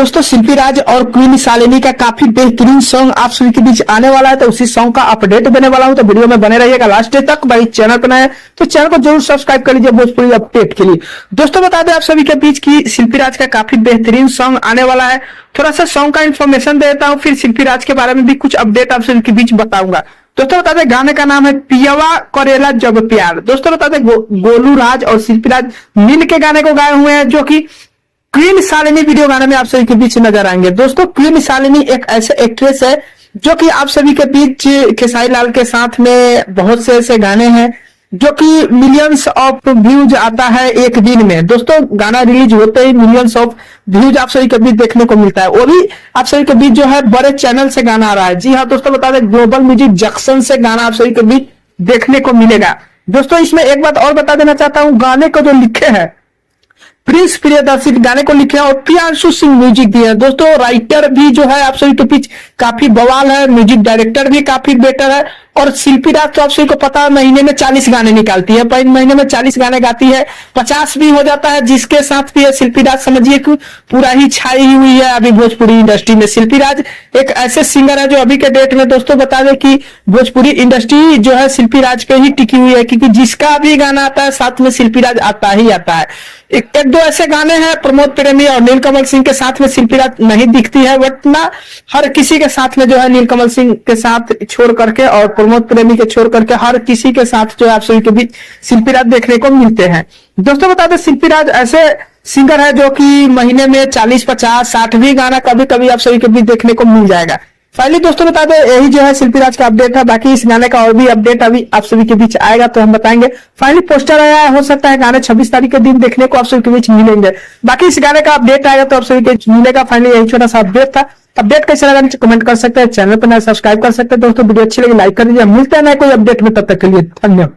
दोस्तों शिल्पी राज और क्वीन शालिनी का काफी बेहतरीन सॉन्ग आप सभी के बीच आने वाला है, तो उसी सॉन्ग का अपडेट देने वाला हूं। तो वीडियो में बने रहिएगा लास्ट डे तक। भाई चैनल पर नए तो चैनल को जरूर सब्सक्राइब कर लीजिए भोजपुरी अपडेट के लिए। दोस्तों बता दें आप सभी के बीच की शिल्पी राज का काफी बेहतरीन सॉन्ग आने वाला है। थोड़ा सा सॉन्ग का इन्फॉर्मेशन देता हूँ, फिर शिल्पी राज के बारे में भी कुछ अपडेट आप सभी के बीच बताऊंगा। दोस्तों बता दें गाने का नाम है पियवा करेला जब प्यार। दोस्तों बता दें गोलू राज और शिल्पी राज मिल के गाने को गाए हुए हैं, जो कि क्वीन शालिनी वीडियो गाने में आप सभी के बीच नजर आएंगे। दोस्तों क्वीन शालिनी एक ऐसे एक्ट्रेस है जो कि आप सभी के बीच खेसारी लाल के साथ में बहुत से ऐसे गाने हैं जो कि मिलियंस ऑफ व्यूज आता है एक दिन में। दोस्तों गाना रिलीज होते ही मिलियंस ऑफ व्यूज आप सभी के बीच देखने को मिलता है। वो भी आप सभी के बीच जो है बड़े चैनल से गाना आ रहा है। जी हाँ दोस्तों बता दें ग्लोबल म्यूजिक जंक्शन से गाना आप सभी के बीच देखने को मिलेगा। दोस्तों इसमें एक बात और बता देना चाहता हूँ, गाने को जो लिखे हैं प्रिंस प्रियदर्शी गाने को लिखे और प्रियांशु सिंह म्यूजिक दिए हैं। दोस्तों राइटर भी जो है आप सभी के बीच काफी बवाल है, म्यूजिक डायरेक्टर भी काफी बेटर है। और शिल्पी राज तो आप सभी को पता है महीने में 40 गाने निकालती है, पर महीने में 40 गाने गाती है, 50 भी हो जाता है। जिसके साथ भी है शिल्पी राज समझिए कि पूरा ही छाई हुई है अभी भोजपुरी इंडस्ट्री में। शिल्पी राज एक ऐसे सिंगर है जो अभी के डेट में दोस्तों बता दें कि भोजपुरी इंडस्ट्री जो है शिल्पी राज पे ही टिकी हुई है, क्योंकि जिसका भी गाना आता है साथ में शिल्पी राज आता ही आता है। एक दो ऐसे गाने हैं प्रमोद प्रेमी और नीलकमल सिंह के साथ में शिल्पी राज नहीं दिखती है, बट ना हर किसी के साथ में जो है नीलकमल सिंह के साथ छोड़ करके और प्रमोद प्रेमी के छोड़ करके हर किसी के साथ जो है आप सभी के बीच शिल्पी राज देखने को मिलते हैं। दोस्तों बता दें शिल्पी राज ऐसे सिंगर है जो कि महीने में 40, 50, 60 भी गाना कभी कभी आप सभी के बीच देखने को मिल जाएगा। फाइनली दोस्तों बता दें यही जो है शिल्पी राज का अपडेट है। बाकी इस गाने का और भी अपडेट अभी आप सभी के बीच आएगा तो हम बताएंगे। फाइनली पोस्टर आया है, हो सकता है गाने 26 तारीख के दिन देखने को आप सभी के बीच मिलेंगे। बाकी इस गाने का अपडेट आएगा तो आप सभी के बीच मिलेगा। फाइनली यही छोटा सा अपडेट था। अपडेट कैसे लगा नीचे कमेंट कर सकते हैं, चैनल पर नए सब्सक्राइब कर सकते हैं। दोस्तों वीडियो अच्छी लगी लाइक कर दीजिए। मिलते हैं नए कोई अपडेट में, तब तक के लिए धन्यवाद।